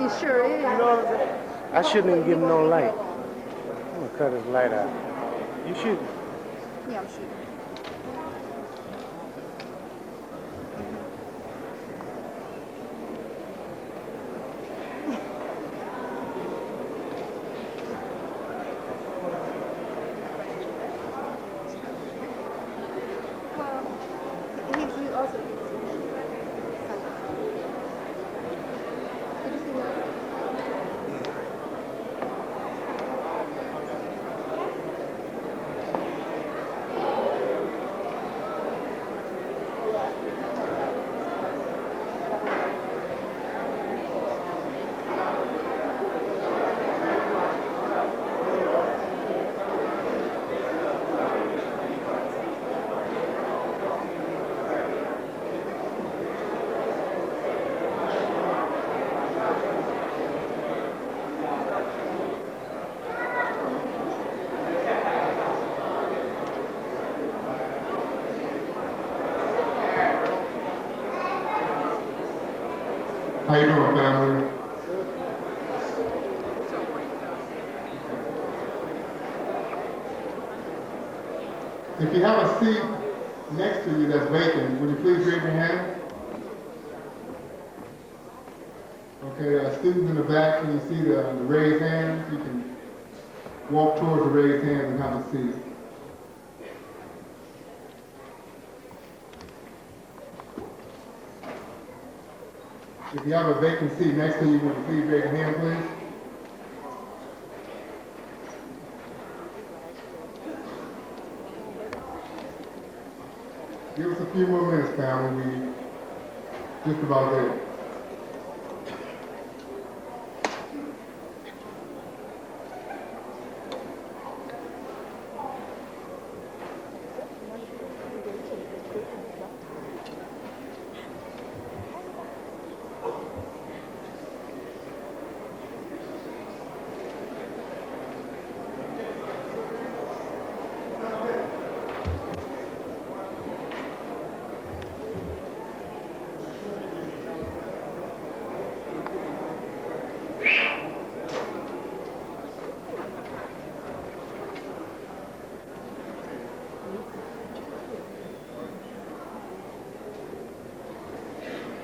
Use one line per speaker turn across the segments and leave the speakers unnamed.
He sure is.
You know what I'm saying? I shouldn't even give him no light. I'm gonna cut his light out. You shoot.
Yeah, I'm shooting.
How you doing, family? If you have a seat next to you that's vacant, would you please raise your hand? Okay, students in the back, can you see the raised hands? You can walk towards the raised hands and have a seat. If you have a vacant seat next to you, would you please raise your hand, please? Give us a few more minutes, family. We just about there.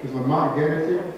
Is Lamont Geddes here?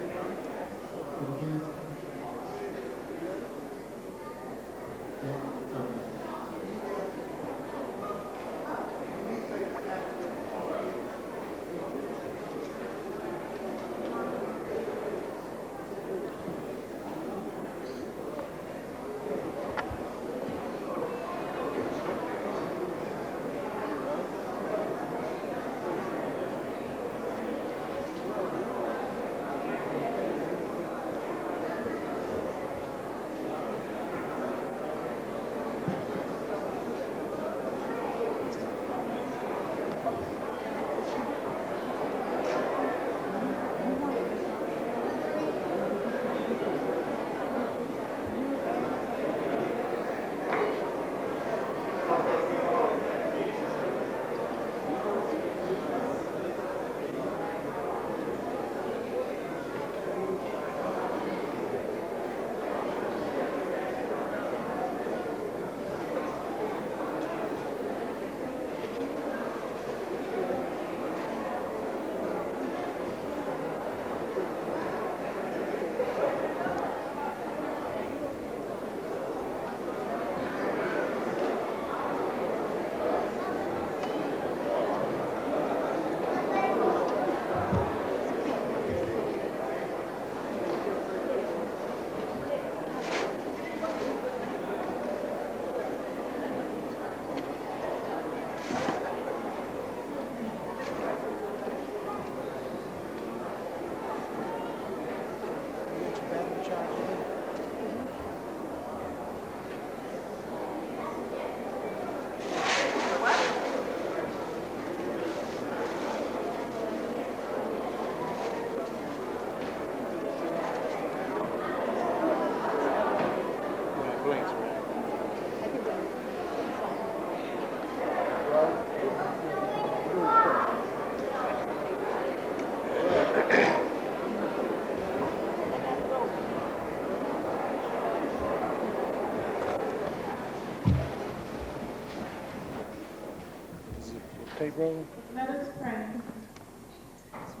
Tape roll.
Let us pray.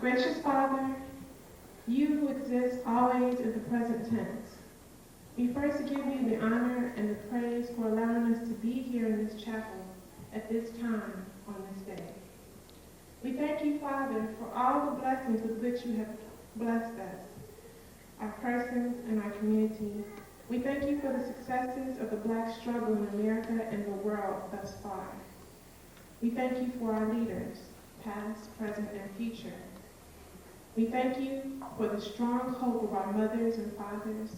Gracious Father, you who exist always in the present tense, we first give you the honor and the praise for allowing us to be here in this chapel at this time on this day. We thank you, Father, for all the blessings with which you have blessed us, our persons and our community. We thank you for the successes of the Black struggle in America and the world thus far. We thank you for our leaders, past, present, and future. We thank you for the strong hope of our mothers and fathers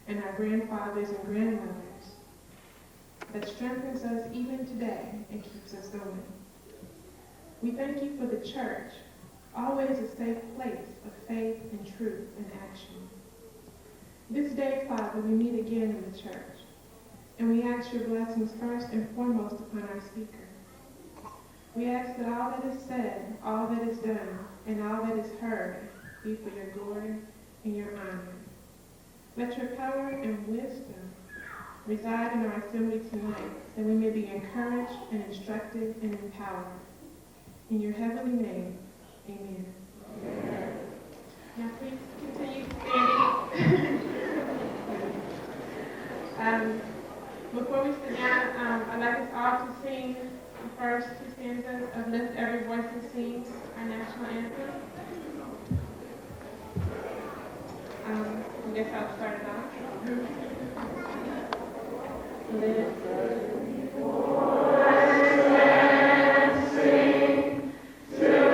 and our grandfathers and grandmothers that strengthens us even today and keeps us going. We thank you for the church, always a safe place of faith and truth and action. This day, Father, we meet again in the church, and we ask your blessings first and foremost upon our speaker. We ask that all that is said, all that is done, and all that is heard be for your glory and your honor. Let your power and wisdom reside in our assembly tonight, that we may be encouraged and instructed and empowered. In your heavenly name, amen. Amen. Now please continue standing. Before we sit down, I'd like us all to sing the first two stanzas of Lift Every Voice and Sing, our national anthem. I guess I'll start it off. Lift every voice and sing till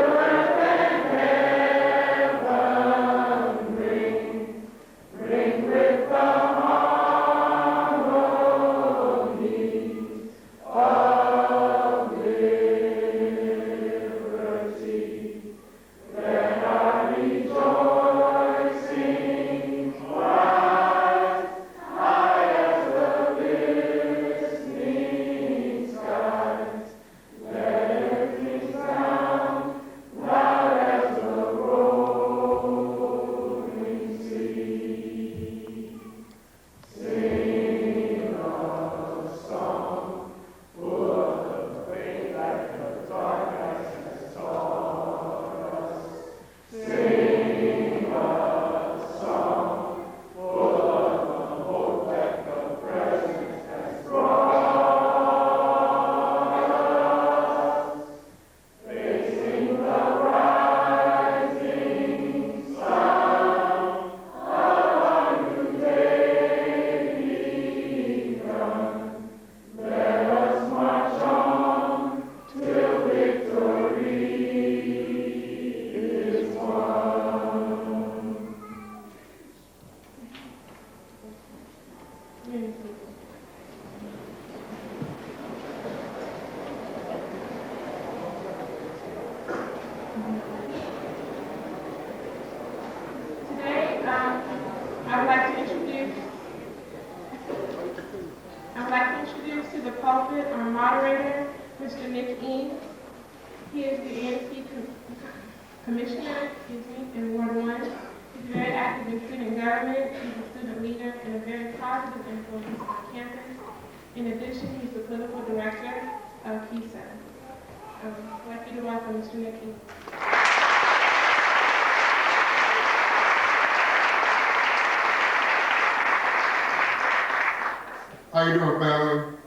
How you doing, family?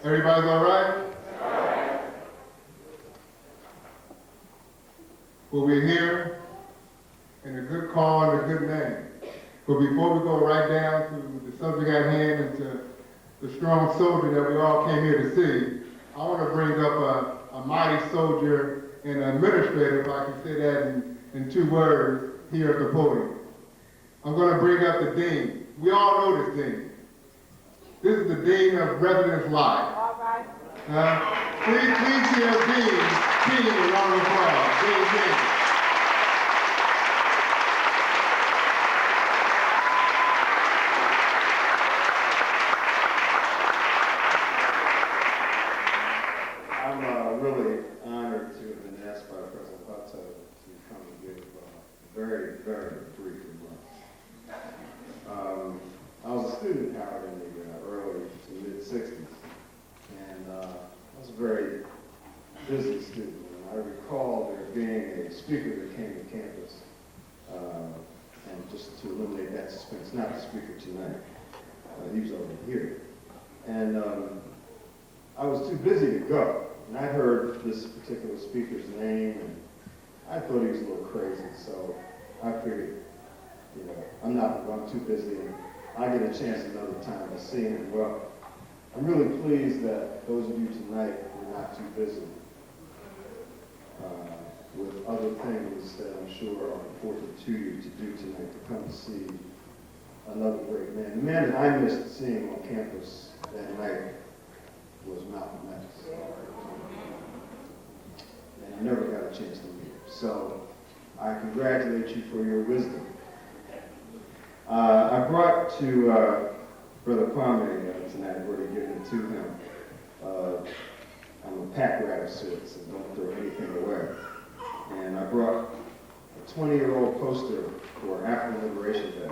Everybody's all right? Well, we're here in a good call and a good name. But before we go right down to the subject at hand and to the strong soldier that we all came here to see, I want to bring up a mighty soldier and an administrator, if I can say that in 2 words, here at the podium. I'm going to bring up the dean. We all know this dean. This is the Dean of Residence Life.
All right.
Please give Dean Keene a round of applause. Dean Keene.
I'm really honored to have been asked by President Hutto to come and give very, very brief remarks. I was a student at Howard in the early to mid-60s, and I was a very busy speaker that came to campus. And just to eliminate that suspense, not the speaker tonight. He was over here. And I was too busy to go. And I heard this particular speaker's name, and I thought he was a little crazy. So I figured, you know, I'm too busy, and I get a chance another time to see him. Well, I'm really pleased that those of you tonight were not too busy with other things that I'm sure are important to you to do tonight, to come to see another great man. The man that I missed seeing on campus that night was Malcolm X. And I never got a chance to meet him. So I congratulate you for your wisdom. I brought to Brother Kwame tonight. I've already given it to him. I'm a pack rat of sorts, and don't throw anything away. And I brought a 20-year-old poster for African Liberation Day.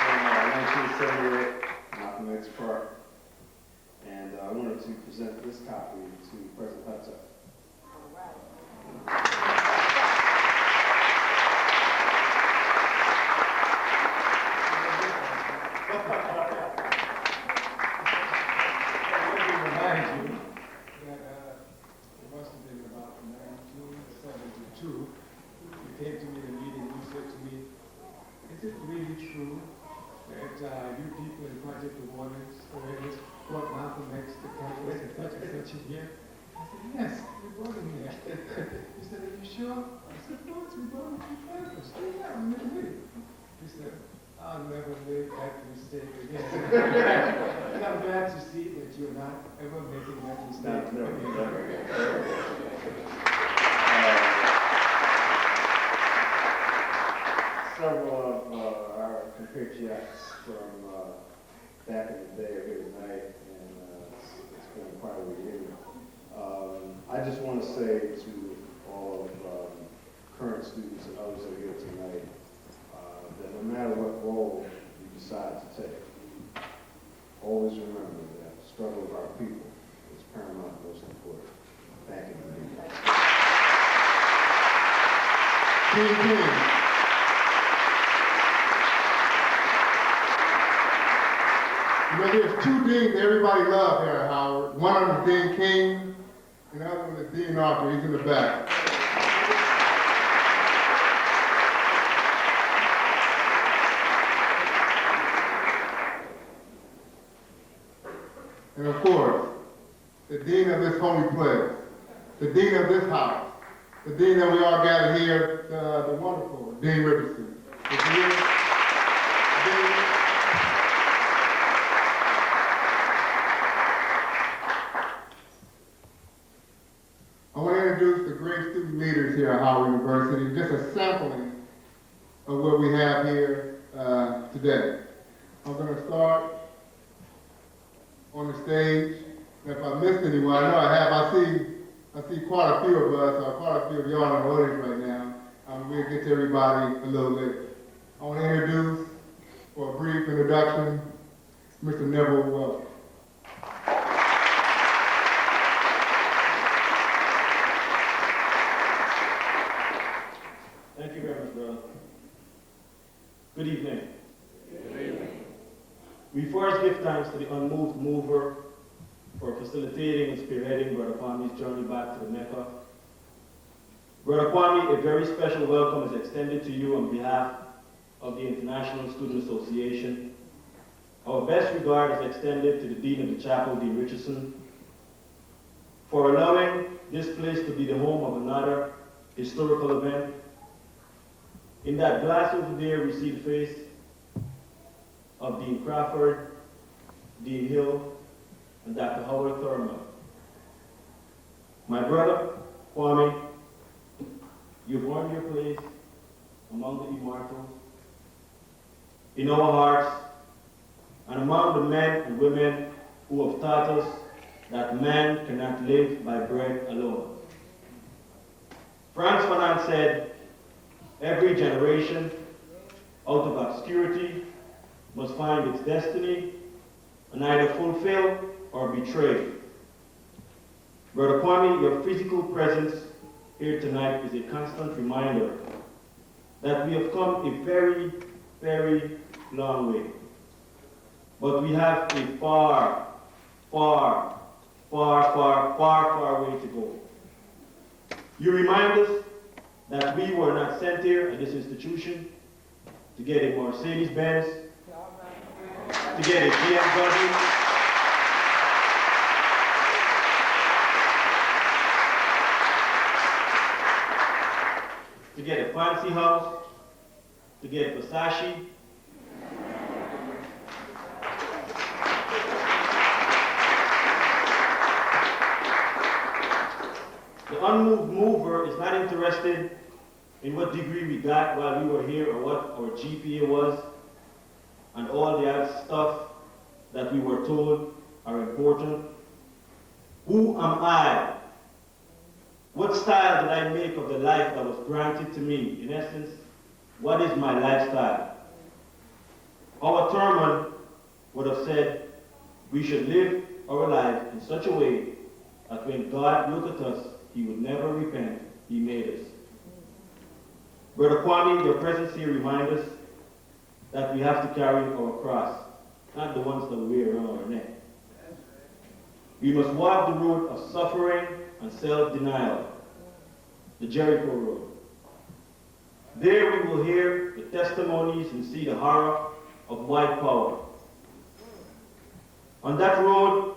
From 1978, Malcolm X Park. And I wanted to present this copy to President Hudson.
I'll never make that mistake again. And I'm glad to see that you're not ever making that mistake again.
Several of our compatriots from back in the day are here tonight, and it's been quite a reunion. I just want to say to all of current students and others that are here tonight, that no matter what role you decide to take, always remember that the struggle of our people is paramount and most important. Thank you.
Dean Keene. You know, there's two deans everybody loves here at Howard. One of them is Dean Keene, and the other one is Dean Arthur. He's in the back. And of course, the dean of this holy place, the dean of this house, the dean that we all gather here, the wonderful Dean Richardson. I want to introduce the great student leaders here at Howard University, just a sampling of what we have here today. I'm going to start on the stage. And if I missed anyone, I know I have. I see quite a few of us, or quite a few of y'all in the audience right now. We'll get to everybody a little later. I want to introduce, for a brief introduction, Mr. Neville Wells.
Thank you very much, brother. Good evening. Good evening. We first give thanks to the unmoved mover for facilitating and spearheading Brother Kwame's journey back to the Mecca. Brother Kwame, a very special welcome is extended to you on behalf of the International Student Association. Our best regard is extended to the Dean of the Chapel, Dean Richardson, for allowing this place to be the home of another historical event. In that glass over there, we see the face of Dean Crawford, Dean Hill, and Dr. Howard Thurman. My brother, Kwame, you've earned your place among the immortals, in our hearts, and among the men and women who have taught us that man cannot live by bread alone. Frantz Fanon said, every generation out of obscurity must find its destiny and either fulfill or betray. Brother Kwame, your physical presence here tonight is a constant reminder that we have come a very, very long way. But we have a far, far, far, far, far, far way to go. You remind us that we were not sent here at this institution to get a Mercedes-Benz, to get a BMW, to get a fancy house, to get Versace. The unmoved mover is not interested in what degree we got while we were here or what our GPA was and all the other stuff that we were told are important. Who am I? What style did I make of the life that was granted to me? In essence, what is my lifestyle? Our chairman would have said we should live our life in such a way that when God looked at us, he would never repent. He made us. Brother Kwame, your presence here reminds us that we have to carry our cross, not the ones that we wear around our neck. We must walk the road of suffering and self-denial, the Jericho road. There we will hear the testimonies and see the horror of white power. On that road,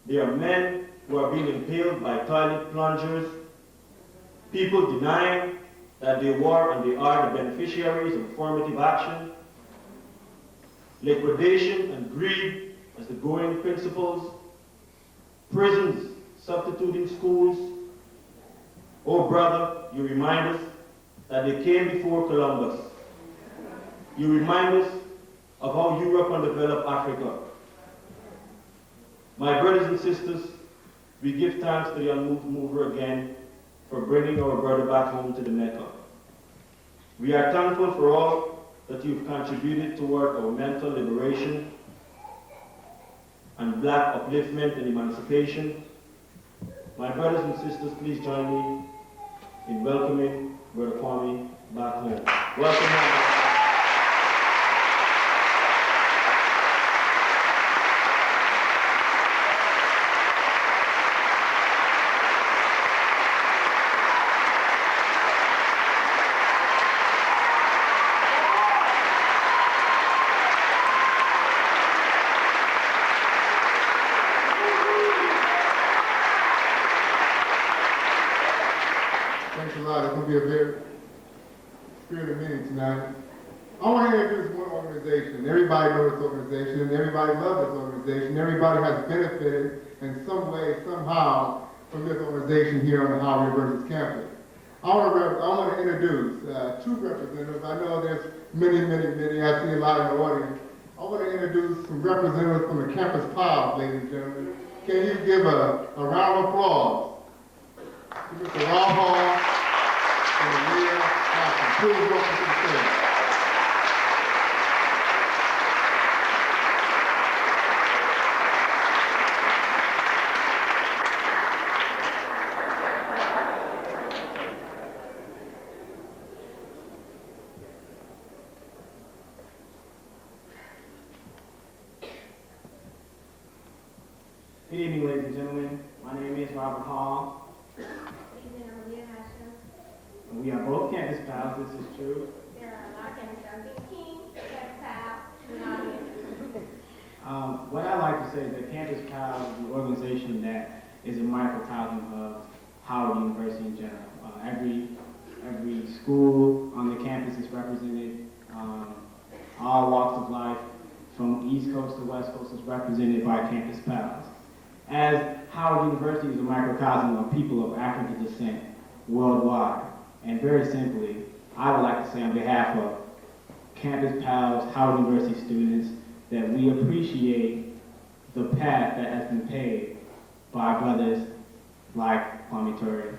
there are men who are being impaled by toilet plungers, people denying that they were and they are the beneficiaries of affirmative action, liquidation and greed as the going principles, prisons substituting schools. Oh brother, you remind us that they came before Columbus. You remind us of how Europe undeveloped Africa. My brothers and sisters, we give thanks to the unmoved mover again for bringing our brother back home to the Mecca. We are thankful for all that you've contributed toward our mental liberation and black upliftment and emancipation. My brothers and sisters, please join me in welcoming Brother Kwame back home. Welcome home.
Thanks a lot. It's going to be a very spirited meeting tonight. I want to introduce one organization. Everybody knows this organization, and everybody loves this organization. Everybody has benefited in some way, somehow, from this organization here on the Howard University campus. I want to introduce two representatives. I know there's many. I see a lot in the audience. I want to introduce some representatives from the campus pals, ladies and gentlemen. Can you give a round of applause to Mr. Rob Hall and Leah Johnson? Please welcome to the stage.
Good evening, ladies and gentlemen. My name is Robert Hall. And we are both campus pals, this is true. What I like to say is that Campus Pals is an organization that is a microcosm of Howard University in general. Every school on the campus is represented. All walks of life, from East Coast to West Coast, is represented by Campus Pals. As Howard University is a microcosm of people of African descent worldwide. And very simply, I would like to say on behalf of Campus Pals, Howard University students, that we appreciate the path that has been paved by brothers like Kwame Ture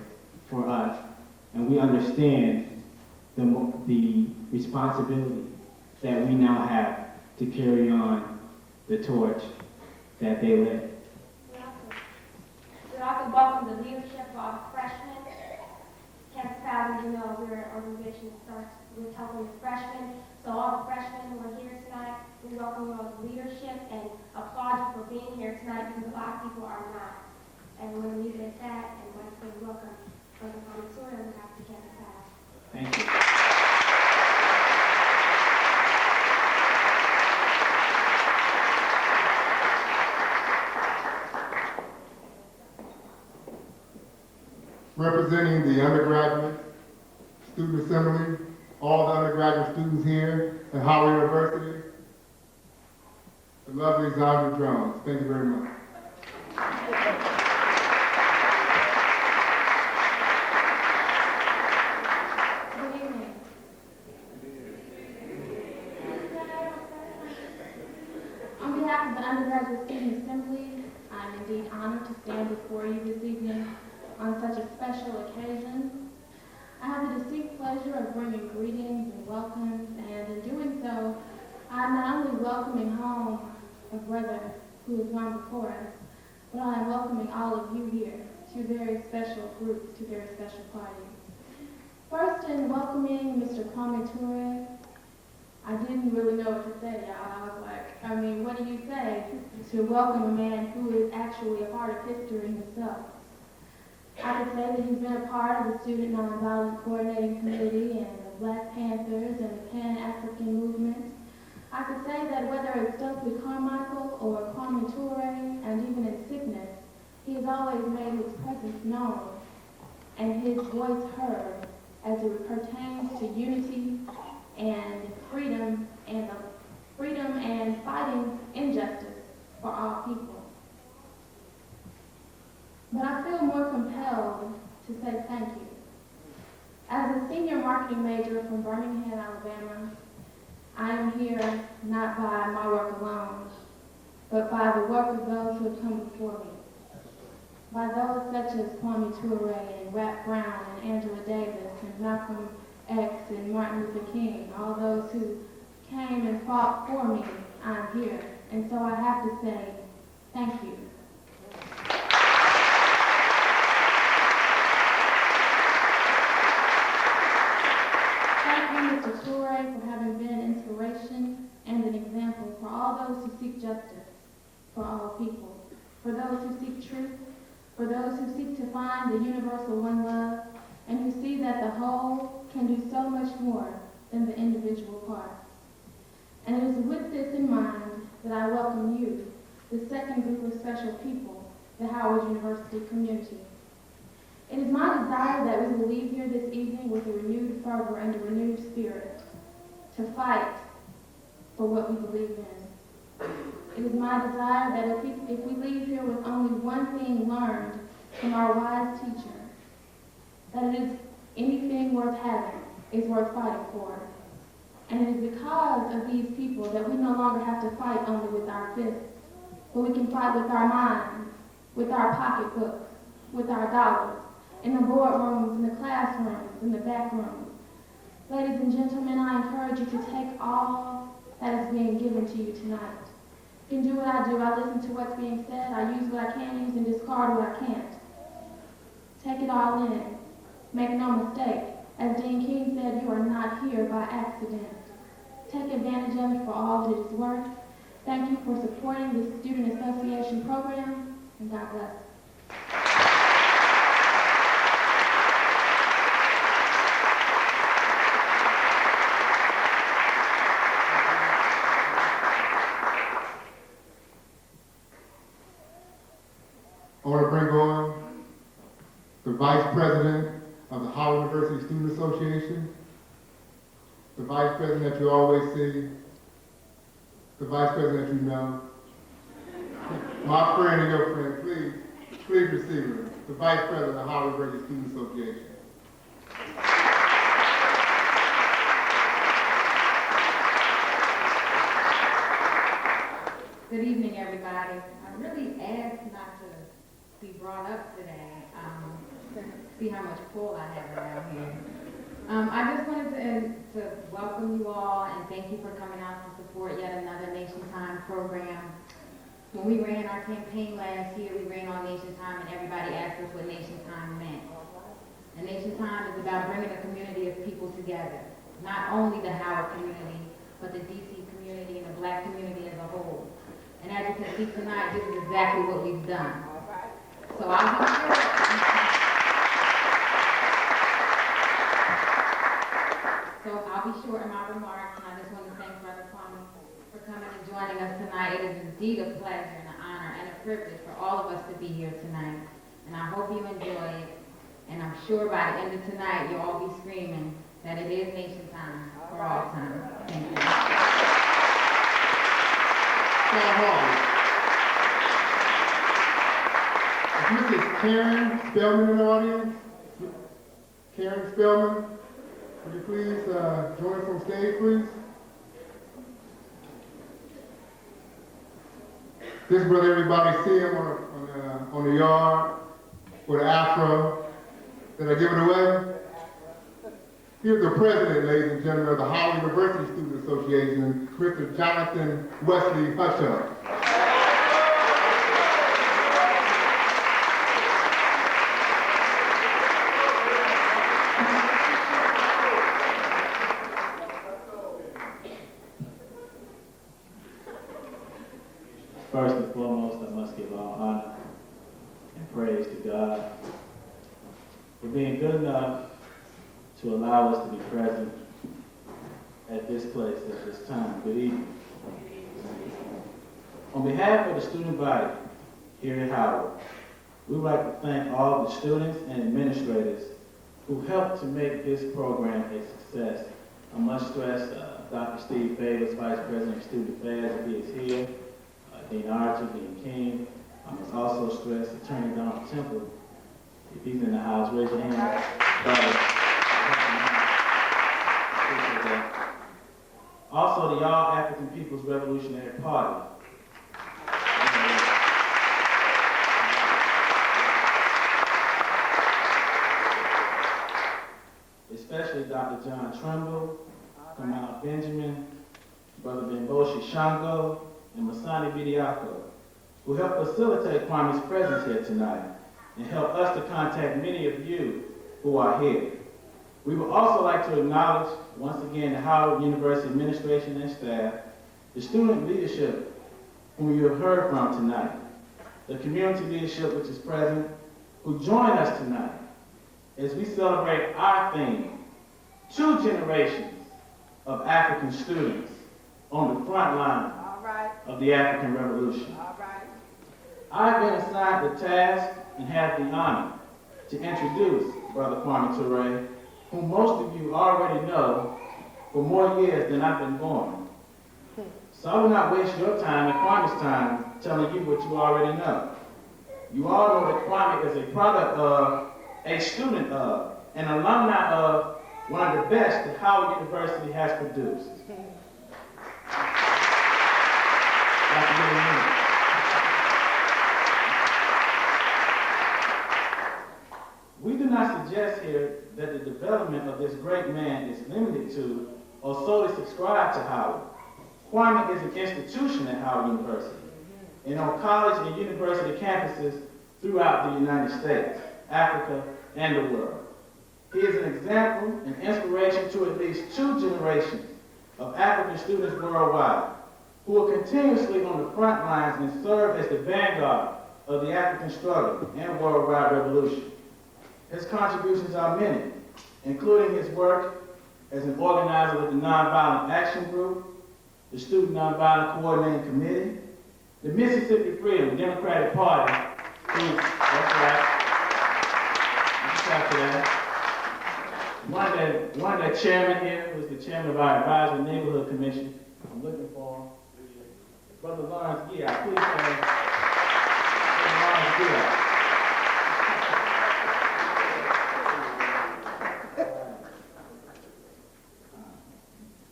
for us. And we understand the responsibility that we now have to carry on the torch that they live.
We'd also welcome the leadership of all the freshmen. Campus Pals, as you know, we're an organization that starts with helping the freshmen. So all the freshmen who are here tonight, we welcome you all as leadership and applaud you for being here tonight because a lot of people are not. And we're going to leave it at that and want to say welcome Brother Kwame Ture on behalf of the Campus Pals.
Thank you.
Representing the undergraduate student assembly, all the undergraduate students here at Howard University, the lovely Zandra Jones. Thank you very much.
Good evening. On behalf of the undergraduate student assembly, I'm indeed honored to stand before you this evening on such a special occasion. I have the distinct pleasure of bringing greetings and welcomes, and in doing so, I'm not only welcoming home a brother who has gone before us, but I am welcoming all of you here to very special groups, to very special parties. First, in welcoming Mr. Kwame Ture, I didn't really know what to say, y'all. I was like, I mean, what do you say to welcome a man who is actually a part of history himself? I could say that he's been a part of the Student Nonviolent Coordinating Committee and the Black Panthers and the Pan-African Movement. I could say that whether it's Stokely Carmichael or Kwame Ture, and even in sickness, he has always made his presence known and his voice heard as it pertains to unity and freedom and fighting injustice for all people. But I feel more compelled to say thank you. As a senior marketing major from Birmingham, Alabama, I am here not by my work alone, but by the work of those who have come before me. By those such as Kwame Ture and Rap Brown and Angela Davis and Malcolm X and Martin Luther King, all those who came and fought for me, I'm here. And so I have to say thank you. Thank you, Mr. Ture, for having been an inspiration and an example for all those who seek justice for all people, for those who seek truth, for those who seek to find the universal one love, and who see that the whole can do so much more than the individual parts. And it is with this in mind that I welcome you, the second group of special people, the Howard University community. It is my desire that we will leave here this evening with a renewed fervor and a renewed spirit to fight for what we believe in. It is my desire that if we leave here with only one thing learned from our wise teacher, that it is anything worth having is worth fighting for. And it is because of these people that we no longer have to fight only with our fists, but we can fight with our minds, with our pocketbooks, with our dollars, in the boardrooms, in the classrooms, in the back rooms. Ladies and gentlemen, I encourage you to take all that is being given to you tonight. You can do what I do. I listen to what's being said. I use what I can use and discard what I can't. Take it all in. Make no mistake. As Dean Keene said, you are not here by accident. Take advantage of it for all that it is worth. Thank you for supporting this Student Association program, and God bless.
I want to bring on the Vice President of the Howard University Student Association, the Vice President that you always see, the Vice President that you know, my friend and your friend, please receive her, the Vice President of the Howard University Student Association.
Good evening, everybody. I really asked not to be brought up today. See how much pull I have around here. I just wanted to welcome you all and thank you for coming out to support yet another Nation Time program When we ran our campaign last year, we ran on Nation Time, and everybody asked us what Nation Time meant. And Nation Time is about bringing a community of people together. Not only the Howard community, but the DC community and the Black community as a whole. And as you can see tonight, this is exactly what we've done. So I'll be short. So I'll be short in my remarks, and I just want to thank Brother Kwame for coming and joining us tonight. It is indeed a pleasure and an honor and a privilege for all of us to be here tonight. And I hope you enjoy it. And I'm sure by the end of tonight, you'll all be screaming that it is Nation Time for all time. Thank you.
Is Mrs. Karen Spellman in the audience? Karen Spellman, would you please join us on stage, please? This brother, everybody see him on the yard with the afro. Did I give it away? Here's the president, ladies and gentlemen, of the Howard University Student Association, Mr. Jonathan Wesley Hutchell.
First and foremost, I must give all honor and praise to God for being good enough to allow us to be present at this place at this time. Good evening. On behalf of the student body here at Howard, we would like to thank all the students and administrators who helped to make this program a success. I must stress Dr. Steve Favors, Vice President of Student Affairs, if he is here, Dean Archer, Dean Keene. I must also stress Attorney Donald Temple, if he's in the house, raise your hand. Also, the All African People's Revolutionary Party. Especially Dr. John Trimble, Kamau Benjamin, Brother Banbose Shango, and Masani Bidiako, who helped facilitate Kwame's presence here tonight and help us to contact many of you who are here. We would also like to acknowledge, once again, the Howard University administration and staff, the student leadership whom you have heard from tonight, the community leadership which is present, who join us tonight as we celebrate our theme, 2 generations of African students on the front line of the African Revolution. I've been assigned the task and have the honor to introduce Brother Kwame Ture, whom most of you already know for more years than I've been born. So I will not waste your time and Kwame's time telling you what you already know. You all know that Kwame is a product of, a student of, an alumni of one of the best that Howard University has produced. We do not suggest here that the development of this great man is limited to or solely subscribed to Howard. Kwame is an institution at Howard University and on college and university campuses throughout the United States, Africa, and the world. He is an example and inspiration to at least 2 generations of African students worldwide who are continuously on the front lines and serve as the vanguard of the African struggle and worldwide revolution. His contributions are many, including his work as an organizer of the Nonviolent Action Group, the Student Nonviolent Coordinating Committee, the Mississippi Freedom Democratic Party, that's right, after that. One of the chairman here was the chairman of our Advisory Neighborhood Commission. I'm looking for him. Brother Lawrence Giat, please stand. Brother Lawrence Giat.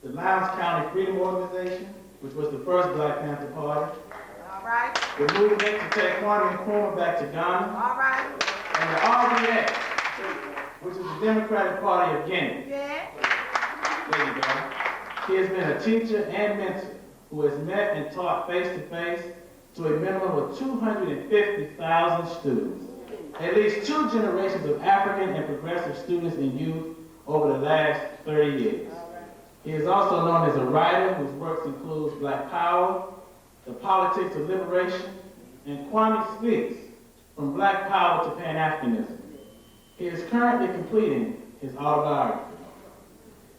The Lowndes County Freedom Organization, which was the first Black Panther Party.
All right.
The movement to take Kwame Nkrumah back to Ghana.
All right.
And the RBA, which is the Democratic Party of Guinea.
Yeah.
There you go. He has been a teacher and mentor who has met and taught face-to-face
to a minimum of 250,000 students, at least 2 generations of African and progressive students and youth over the last 30 years. He is also known as a writer whose works includes Black Power, The Politics of Liberation, and Kwame Speaks, From Black Power to Pan-Africanism. He is currently completing his autobiography.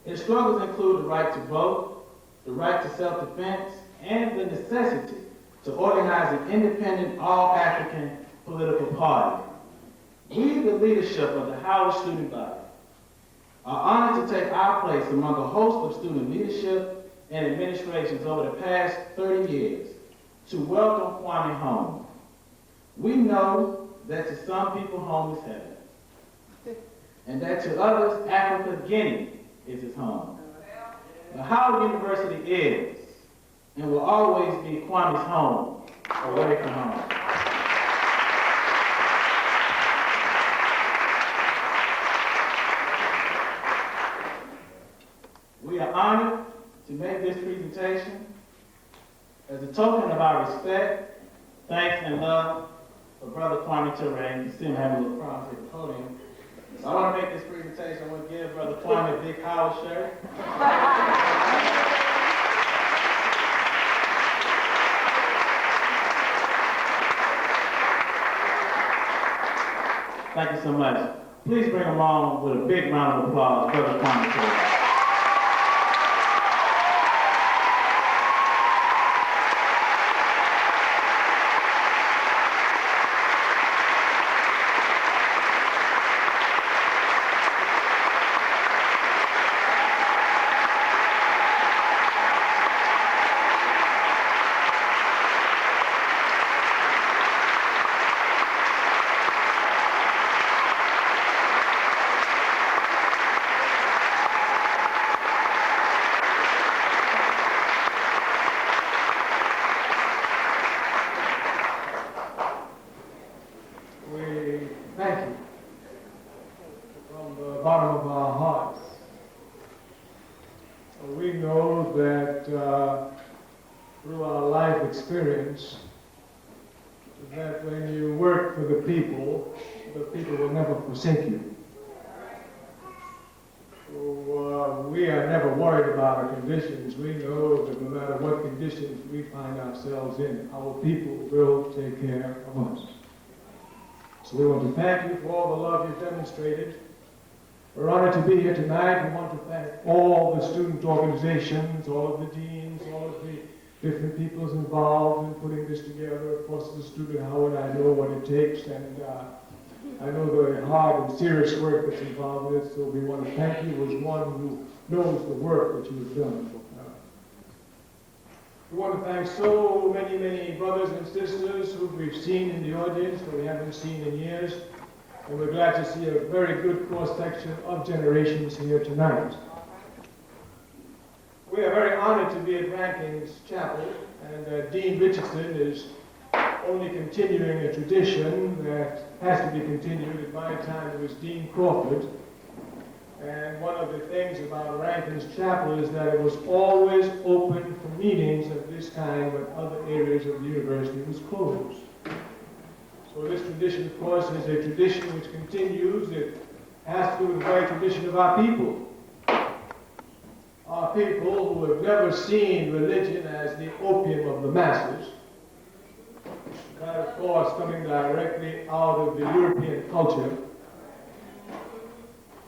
His struggles include the right to vote, the right to self-defense, and the necessity to organize an independent all-African political party. We, the leadership of the Howard student body, are honored to take our place among a host of student leadership and administrations over the past 30 years to welcome Kwame home. We know that to some people home is heaven, and that to others Africa, Guinea is his home. But Howard University is and will always be Kwame's home, away from home. We are honored to make this presentation as a token of our respect, thanks, and love for Brother Kwame Ture. You see him having a little problem at the podium. So I want to make this presentation. I want to give Brother Kwame a big Howard shirt. Thank you so much. Please bring him on with a big round of applause, Brother Kwame Ture.
Thank you from the bottom of our hearts. We know that through our life experience, that when you work for the people will never forsake you. So we are never worried about our conditions. We know that no matter what conditions we find ourselves in, our people will take care of us. So we want to thank you for all the love you've demonstrated. We're honored to be here tonight. We want to thank all the student organizations, all of the deans, all of the different peoples involved in putting this together. Of course, the student Howard, I know what it takes, and I know the hard and serious work that's involved in it, so we want to thank you as one who knows the work that you have done. We want to thank so many, many brothers and sisters who we've seen in the audience that we haven't seen in years. And we're glad to see a very good cross-section of generations here tonight. We are very honored to be at Rankins Chapel, and Dean Richardson is only continuing a tradition that has to be continued. At my time, it was Dean Crawford. And one of the things about Rankins Chapel is that it was always open for meetings of this kind when other areas of the university was closed. So this tradition, of course, is a tradition which continues. It has to do with the very tradition of our people. Our people who have never seen religion as the opium of the masses. That, of course, coming directly out of the European culture.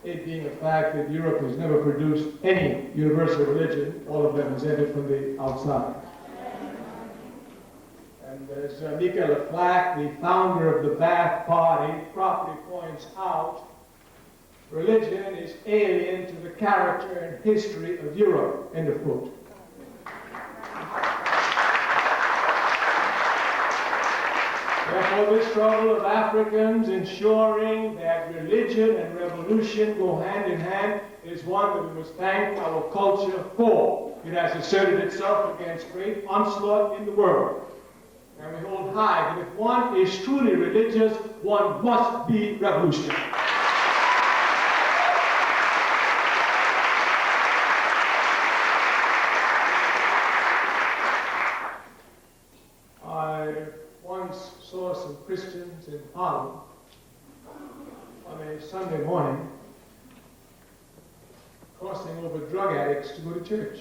It being a fact that Europe has never produced any universal religion, all of them has entered from the outside. And as Meeca-Howard, the founder of the Ba'ath Party, properly points out, religion is alien to the character and history of Europe, end of quote. Therefore, this struggle of Africans ensuring that religion and revolution go hand in hand is one that we must thank our culture for. It has asserted itself against great onslaught in the world. And we hold high that if one is truly religious, one must be revolutionary. I Harlem on a Sunday morning, crossing over drug addicts to go to church.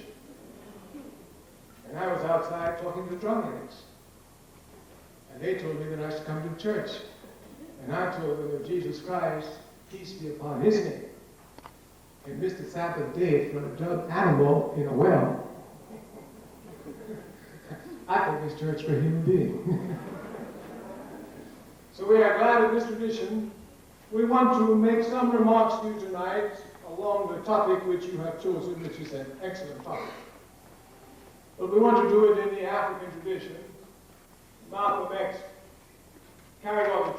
And I was outside talking to drug addicts. And they told me that I should come to church. And I told them of Jesus Christ, peace be upon his name, and missed the Sabbath day for a drugged animal in a well. I think this church for a human being. So we are glad of this tradition. We want to make some remarks to you tonight along the topic which you have chosen, which is an excellent topic. But we want to do it in the African tradition. Malcolm X carried on the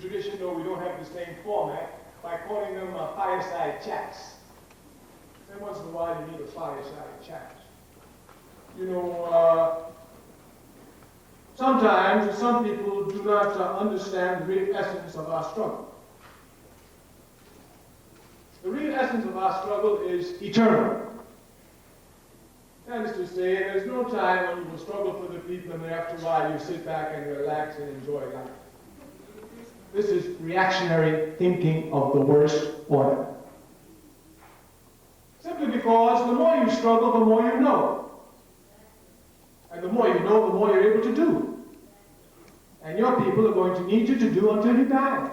tradition, though we don't have the same format, by calling them fireside chats. Every once in a while you need a fireside chat. You know, sometimes some people do not understand the real essence of our struggle. The real essence of our struggle is eternal. That is to say, there's no time when you will struggle for the people and then after a while you sit back and relax and enjoy life. This is reactionary thinking of the worst order. Simply because the more you struggle, the more you know. And the more you know, the more you're able to do. And your people are going to need you to do until you die.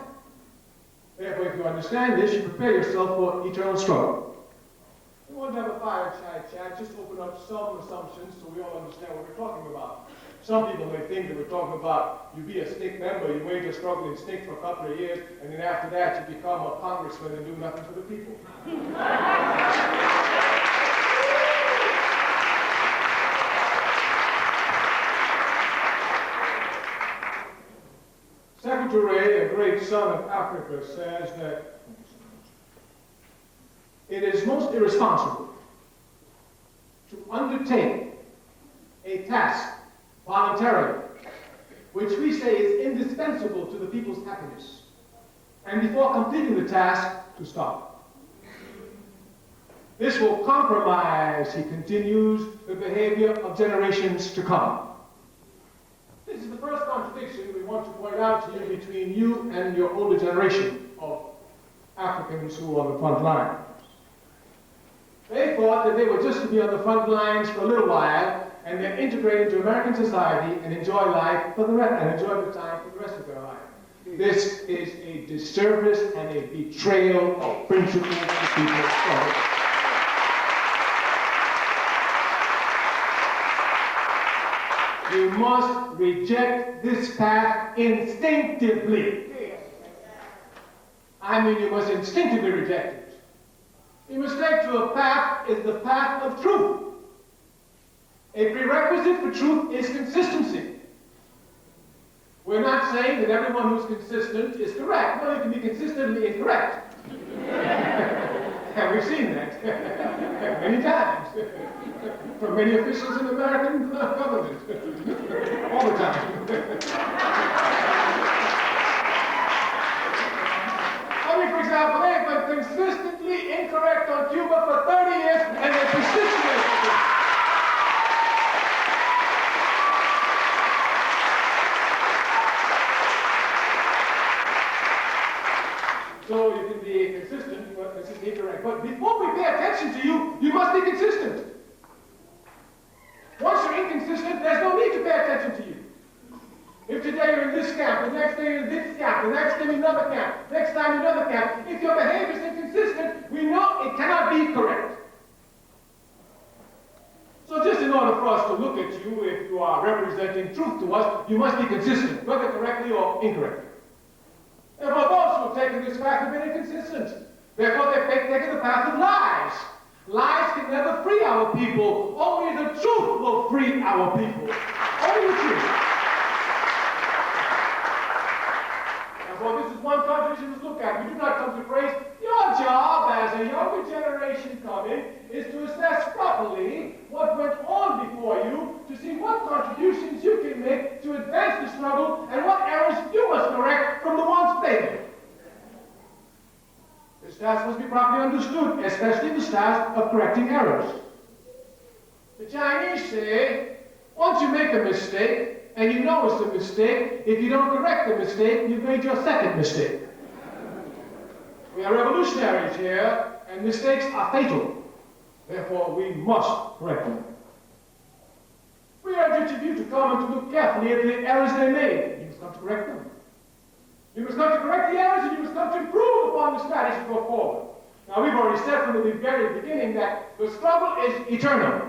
Therefore, if you understand this, you prepare yourself for eternal struggle. We want to have a fireside chat, just open up some assumptions so we all understand what we're talking about. Some people may think that we're talking about you be a SNCC member, you wage a struggle in SNCC for a couple of years, and then after that you become a congressman and do nothing for the people. Kwame Ture, a great son of Africa, says that it is most irresponsible to undertake a task voluntarily, which we say is indispensable to the people's happiness, and before completing the task, to stop. This will compromise, he continues, the behavior of generations to come. This is the first contradiction we want to point out to you between you and your older generation of Africans who are on the front line. They thought that they were just to be on the front lines for a little while and then integrate into American society and enjoy life for the rest, and enjoy the time for the rest of their life. This is a disservice and a betrayal of principles to people. You must reject this path instinctively. I mean, you must instinctively reject it. The mistake to a path is the path of truth. A prerequisite for truth is consistency. We're not saying that everyone who's consistent is correct. No, you can be consistently incorrect. And we've seen that many times from many officials in the American government. All the time. I mean, for example, they have been consistently incorrect on Cuba for 30 years, and they're persistently. So you can be consistent, but consistently incorrect. But before we pay attention to you, you must be consistent. Once you're inconsistent, there's no need to pay attention to you. If today you're in this camp, the next day you're in this camp, the next day in another camp, next time another camp, if your behavior is inconsistent, we know it cannot be correct. So just in order for us to look at you, if you are representing truth to us, you must be consistent, whether correctly or incorrectly. Therefore, those who have taken this path have been inconsistent. Therefore, they've taken the path of lies. Lies can never free our people. Only the truth will free our people. Only the truth. Therefore, this is one contradiction to look at. We do not come to praise. Your job as a younger generation coming is to assess properly what went on before you, to see what contributions you can make to advance the struggle, and what errors you must correct from the ones they made. This task must be properly understood, especially the task of correcting errors. The Chinese say, once you make a mistake, and you know it's a mistake. If you don't correct the mistake, you've made your second mistake. We are revolutionaries here, and mistakes are fatal. Therefore, we must correct them. We urge each of you to come and to look carefully at the errors they made. You must come to correct them. You must come to correct the errors, and you must come to improve upon the strategy to go forward. Now, we've already said from the very beginning that the struggle is eternal.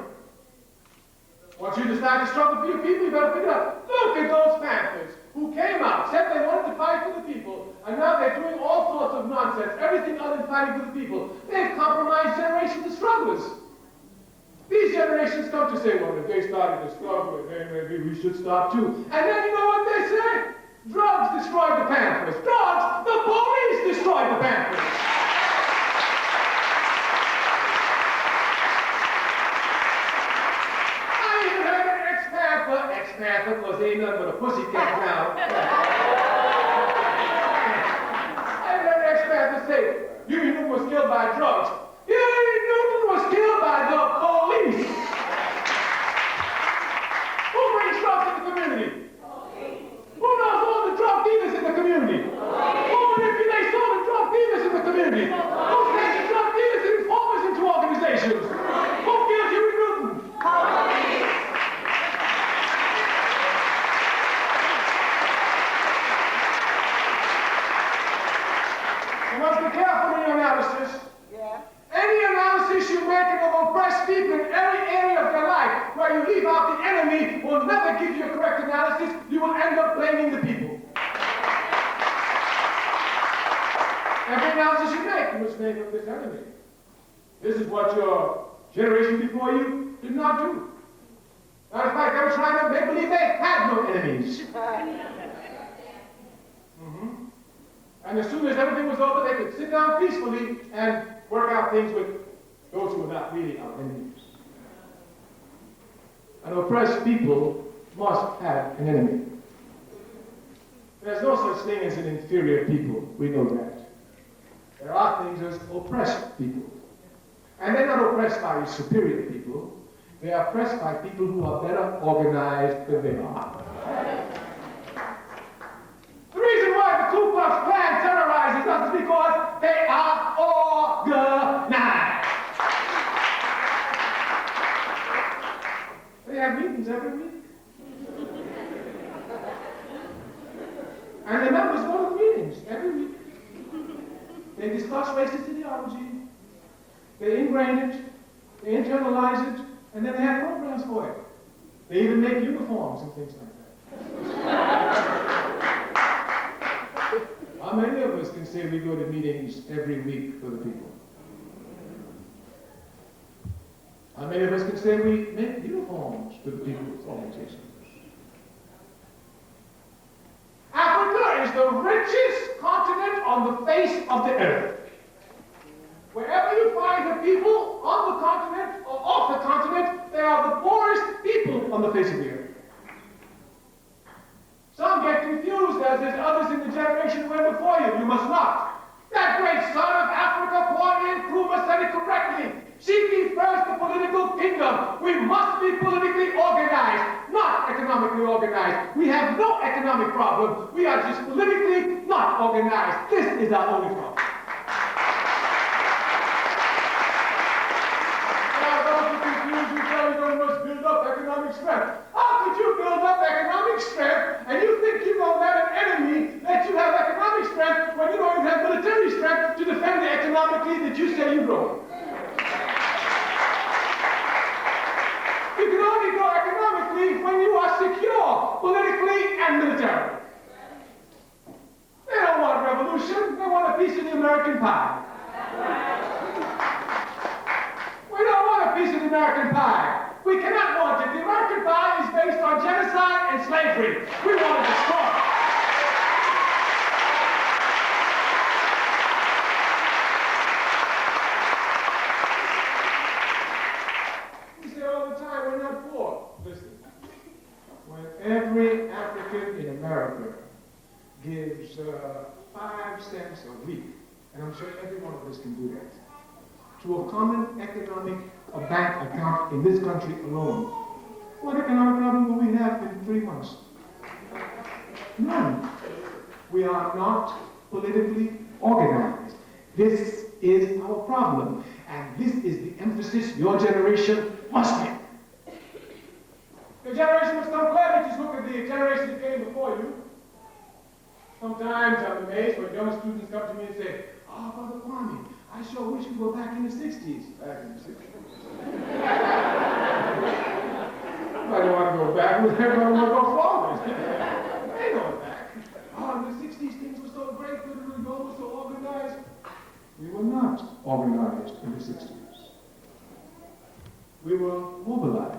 Once you decide to struggle for your people, you better pick it up. Look at those Panthers who came out, said they wanted to fight for the people, and now they're doing all sorts of nonsense, everything other than fighting for the people. They've compromised generations of strugglers. These generations come to say, well, if they started the struggle, then maybe we should stop too. And then you know what they say? Drugs destroyed the Panthers. Drugs? The police destroyed the Panthers. I even heard an ex-Panther, because they ain't nothing but a pussycat now. I even heard an ex-Panther say, Huey Newton was killed by drugs. Huey Newton was killed by the police. Who brings drugs in the community? Who knows all the drug dealers in the community? Who manipulates all the drug dealers in the community? Who sends the drug dealers and informers into organizations? Who kills Huey Newton? You must be careful in your analysis. Any analysis you make of oppressed people in every area of their life where you leave out the enemy will never give you a correct analysis. You will end up blaming the people. Every analysis you make, you must make of this enemy. This is what your generation before you did not do. Matter of fact, they were trying to make believe they had no enemies. And as soon as everything was over, they could sit down peacefully and work out things with those who were not really our enemies. An oppressed people must have an enemy. There's no such thing as an inferior people. We know that. There are things as oppressed people. And they're not oppressed by superior people. They are oppressed by people who are better organized than they are. The reason why the Ku Klux Klan terrorizes us is because they are organized. They have meetings every week. And the members go to meetings every week. They discuss racist ideology. They ingrain it. They internalize it. And then they have programs for it. They even make uniforms and things like that. How many of us can say we go to meetings every week for the people? How many of us can say we make uniforms for the people's organizations? Africa is the richest continent on the face of the earth. Wherever you find the people on the continent or off the continent, they are the poorest people on the face of the earth. Some get confused as there's others in the generation who went before you. You must not. That great son of Africa, Kwame Ture, said it correctly. Seek ye first the political kingdom. We must be politically organized, not economically organized. We have no economic problem. We are just politically not organized. This is our only problem. Now, those who confuse you tell you you must build up economic strength. How could you build up economic strength and you think you don't let an enemy let you have economic strength when you don't even have military strength to defend the economically that you say you grow? You can only grow economically when you are secure, politically and militarily. They don't want revolution, they want a piece of the American pie. We don't want a piece of the American pie. We cannot want it. The American pie is based on genocide and slavery. We want to destroy it. Every African in America gives 5 cents a week, and I'm sure every one of us can do that, to a common economic bank account in this country alone. What economic problem will we have in 3 months? None. We are not politically organized. This is our problem, and this is the emphasis your generation must make. The generation must come clearly. Just look at the generation that came before you. Sometimes I'm amazed when young students come to me and say, "Oh, Brother Kwame, I sure wish we were back in the 60s. Back in the 60s. I don't want to go backwards, I don't want to go forward. I ain't going back. Oh, in the 60s things were so great, we were so organized. We were not organized in the 60s. We were mobilized.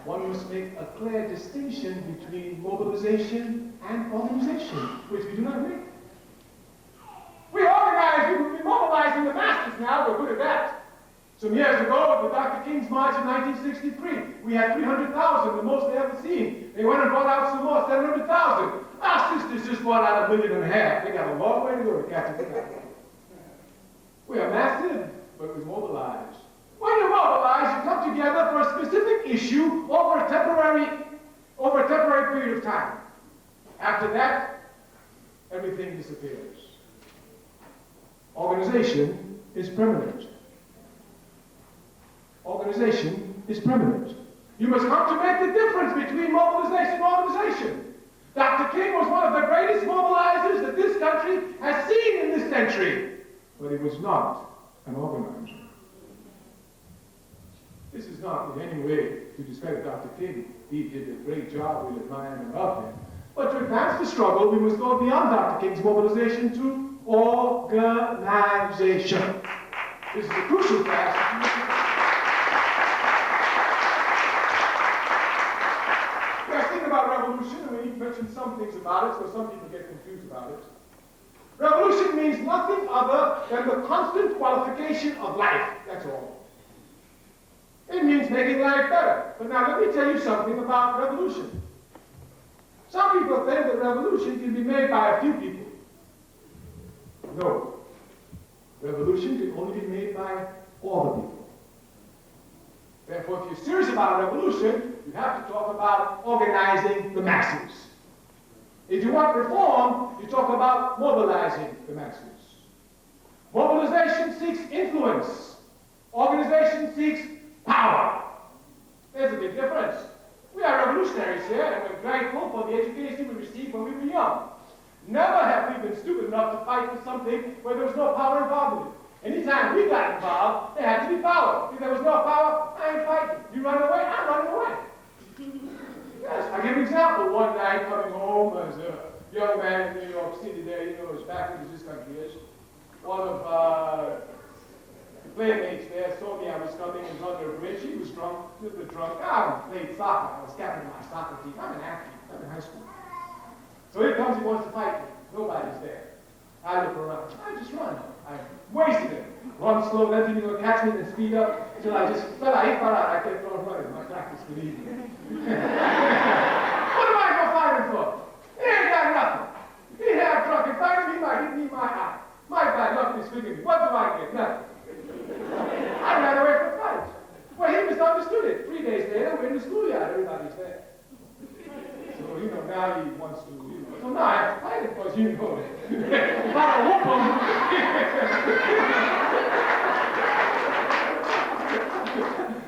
One must make a clear distinction between mobilization and organization, which we do not make. We organize, we mobilize in the masses now, we're good at that. Some years ago, with Dr. King's March in 1963, we had 300,000, the most they ever seen. They went and brought out some more, 700,000. Our sisters just brought out 1.5 million. They got a long way to go to catch up with that. We are massive, but we mobilize. When you mobilize, you come together for a specific issue over a temporary period of time. After that, everything disappears. Organization is permanent. Organization is permanent. You must come to make the difference between mobilization and organization. Dr. King was one of the greatest mobilizers that this country has seen in this century, but he was not an organizer. This is not in any way to discredit Dr. King. He did a great job. We admire and love him. But to advance the struggle, we must go beyond Dr. King's mobilization to organization. This is a crucial task. We are thinking about revolution, and we need to mention some things about it, so some people get confused about it. Revolution means nothing other than the constant qualification of life. That's all. It means making life better. But now let me tell you something about revolution. Some people think that revolution can be made by a few people. No. Revolution can only be made by all the people. Therefore, if you're serious about a revolution, you have to talk about organizing the masses. If you want reform, you talk about mobilizing the masses. Mobilization seeks influence. Organization seeks power. There's a big difference. We are revolutionaries here, and we're grateful for the education we received when we were young. Never have we been stupid enough to fight for something where there was no power involved in it. Anytime we got involved, there had to be power. If there was no power, I ain't fighting. You run away, I'm running away. Yes, I'll give you an example. One night coming home as a young man in New York City there, you know, as backward as this country is, one of the playmates there saw me, I was coming, and was under a bridge. He was drunk, a little bit drunk. I played soccer. I was captain of my soccer team. I'm an athlete. I'm in high school. So here comes, he wants to fight me. Nobody's there. I look around. I just run. I wasted it. Run slow, then he's going to catch me and speed up until I just fell out. I kept on running. My practice for the evening. What am I going to fight him for? He ain't got nothing. He had a drunk in front of me, might hit me in my eye. My bad luck is figuring me. What do I get? Nothing. I ran away from the fight. Well, he misunderstood it. 3 days later, we're in the schoolyard. Everybody's there. So, you know, now he wants to, you know. So now I have to fight him because, you know, if I don't whoop him.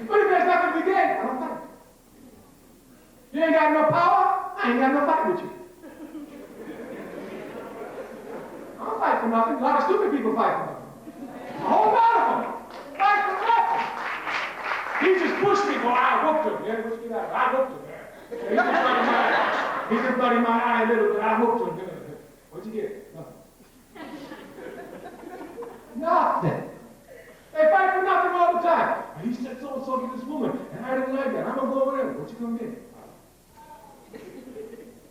But if there's nothing to gain, I don't fight. You ain't got no power, I ain't got no fight with you. I don't fight for nothing. A lot of stupid people fight for nothing. A whole lot of them fight for nothing. He just pushed me, boy, I whooped him. Yeah, pushed me that. I whooped him. He just bloody my eye a little bit. I whooped him. What'd you get? Nothing. Nothing. They fight for nothing all the time. He said so-and-so to this woman, and I didn't like that. I'm going to go over there. What you going to get?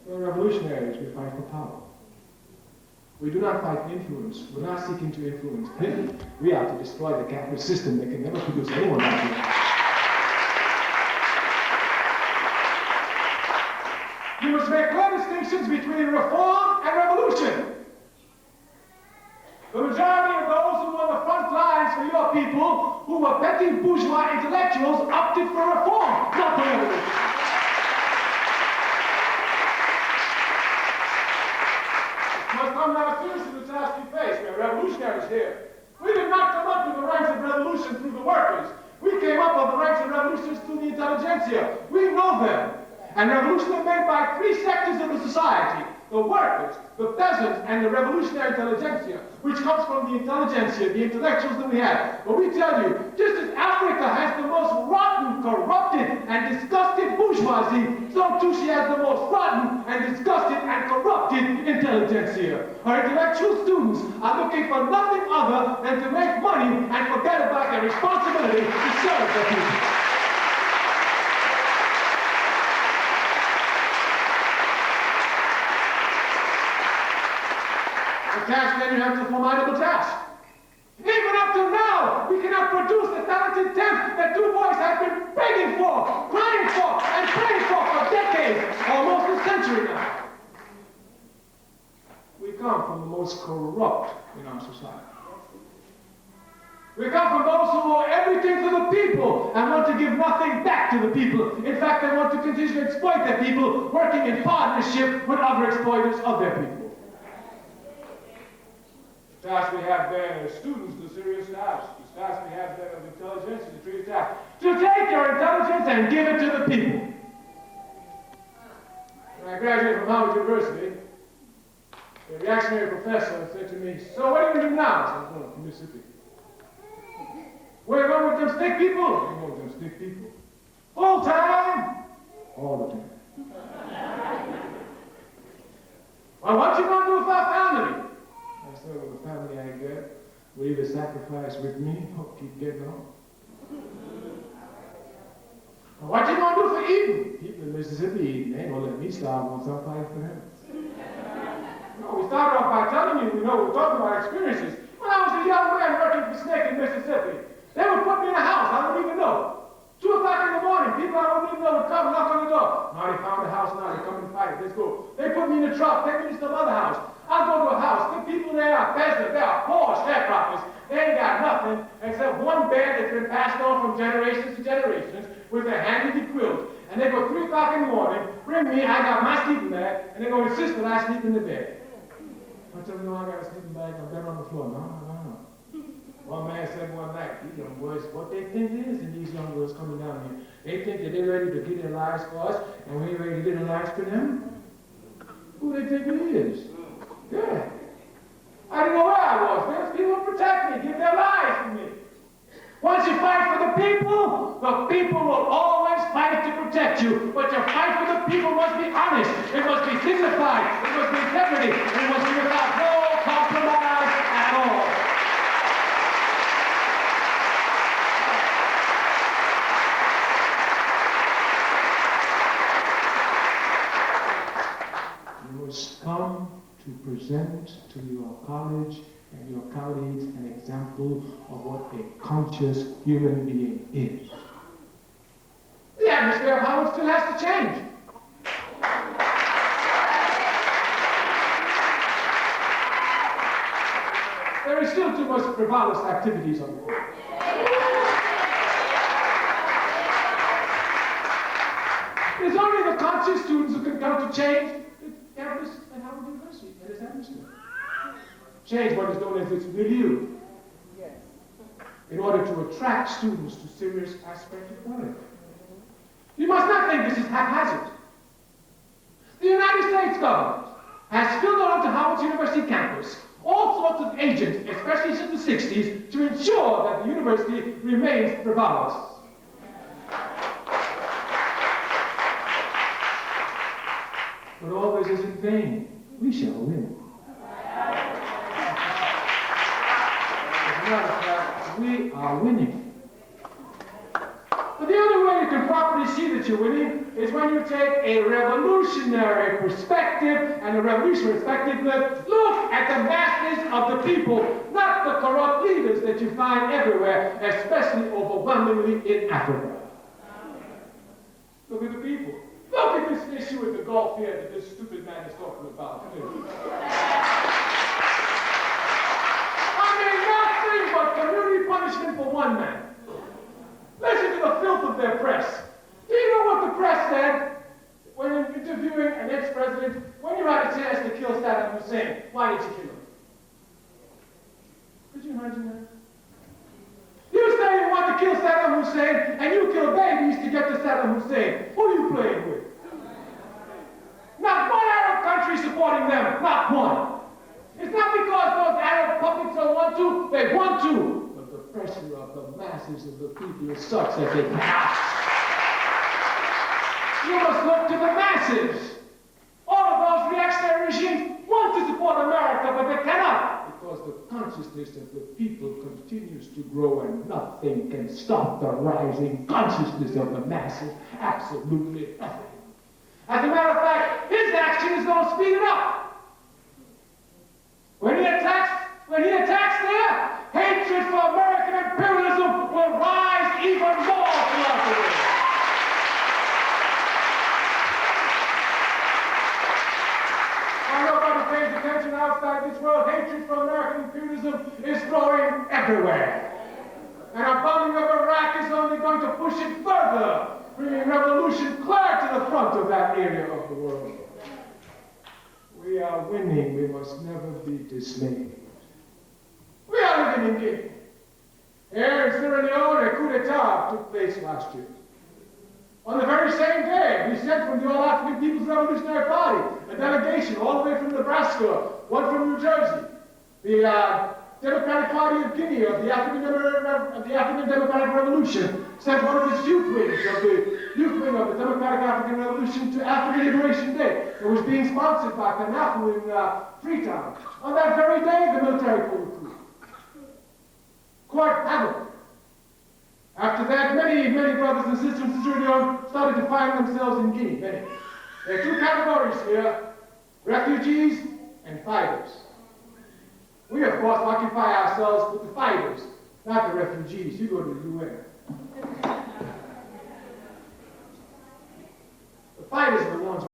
We're revolutionaries. We fight for power. We do not fight for influence. We're not seeking to influence him. We are to destroy the capitalist system that can never produce anyone like you. You must make clear distinctions between reform and revolution. The majority of those who were on the front lines for your people, who were petty bourgeois intellectuals, opted for reform, not for revolution. here. We did not come up through the ranks of revolution through the workers. We came up of the ranks of revolutions through the intelligentsia. We know them. And revolutions are made by three sectors of the society: the workers, the peasants, and the revolutionary intelligentsia, which comes from the intelligentsia, the intellectuals that we have. But we tell you, just as Africa has the most rotten, corrupted, and disgusted bourgeoisie, so too she has the most rotten and disgusted and corrupted intelligentsia. Our intellectual students are looking for nothing other than to make money and forget about their responsibility to serve their people. Task then you have to formidable task. Even up to now, we cannot produce the talented tenth that Du Bois have been begging for, crying for, and praying for decades, almost a century now. We come from the most corrupt in our society. We come from those who owe everything to the people and want to give nothing back to the people. In fact, they want to continue to exploit their people, working in partnership with other exploiters of their people. The task we have then as students, the serious task. The task we have then of intelligence is the serious task. To take your intelligence and give it to the people. When I graduated from Howard University, a reactionary professor said to me, "So what are you doing now?" I said, "I'm going to Mississippi." "Where are you going with them stick people?" "I'm going with them stick people." "Full time?" "All the time." "Well, what you going to do with our family?" I said, "Well, the family I get will either sacrifice with me or keep getting on." "Well, what you going to do for eating?" "People in Mississippi eating. They ain't going to let me starve on some fight for them." No, we started off by telling you, we're talking about experiences. When I was a young man working for Snake in Mississippi, they would put me in a house I wouldn't even know. 2 o'clock in the morning, people I wouldn't even know would come knock on the door. "Now they found the house, now they come and fight it, let's go." They put me in a truck, take me to some other house. I'll go to a house, the people there are peasants, they are poor sharecroppers. They ain't got nothing except one bed that's been passed on from generations to generations with a handy quilt. And they go 3 o'clock in the morning, bring me, I got my sleeping bag, and they go insist that I sleep in the bed. I tell them, "No, I got a sleeping bag, I'm better on the floor." No. One man said one night, "These young boys, what they think it is in these young boys coming down here, they think that they're ready to give their lives for us, and we're ready to give their lives for them. Who they think it is?" Yeah. I didn't know where I was. There's people who protect me, give their lives for me. Once you fight for the people will always fight to protect you. But your fight for the people must be honest. It must be dignified. It must be integrity. It must be without no compromise at all. You must come to present to your college and your colleagues an example of what a conscious human being is. The atmosphere of Howard still has to change. There is still too much frivolous activities on the board. It's only the conscious students who can come to change the campus at Howard University and its atmosphere. Change what is known as its milieu, in order to attract students to serious aspects of learning. You must not think this is haphazard. The United States government has filled onto Howard University campus all sorts of agents, especially since the 60s, to ensure that the university remains frivolous. But all this is in vain. We shall win. As a matter of fact, we are winning. But the only way you can properly see that you're winning is when you take a revolutionary perspective, and a revolutionary perspective look at the masses of the people, not the corrupt leaders that you find everywhere, especially overwhelmingly in Africa. Look at the people. Look at this issue with the Gulf here that this stupid man is talking about. I mean, nothing but community punishment for one man. Listen to the filth of their press. Do you know what the press said when interviewing an ex-president? When you had a chance to kill Saddam Hussein, why did you kill him? Did you imagine that? You say you want to kill Saddam Hussein, and you kill babies to get to Saddam Hussein. Who are you playing with? Not one Arab country supporting them, not one. It's not because those Arab puppets don't want to, they want to. But the pressure of the masses of the people is such that they cannot. You must look to the masses. All of those reactionary regimes want to support America, but they cannot. Because the consciousness of the people continues to grow and nothing can stop the rising consciousness of the masses. Absolutely nothing. As a matter of fact, his action is going to speed it up. When he attacks there, hatred for American imperialism will rise even more throughout the world. While nobody pays attention outside this world, hatred for American imperialism is growing everywhere. And our bombing of Iraq is only going to push it further, bringing revolution clear to the front of that area of the world. We are winning. We must never be dismayed. We are living in Guinea. Here in Sierra Leone, a coup d'etat took place last year. On the very same day, we sent from the All-African People's Revolutionary Party a delegation all the way from Nebraska, one from New Jersey, the Democratic Party of Guinea, of the African Democratic Revolution, sent one of its youth wings of the Democratic African Revolution to African Liberation Day. It was being sponsored by Kanaku in Freetown. On that very day, the military pulled the coup. Quite havoc. After that, many brothers and sisters in Sierra Leone started to find themselves in Guinea. Many. There are two categories here: refugees and fighters. We, of course, occupy ourselves with the fighters, not the refugees. You go to the UN. The fighters are the ones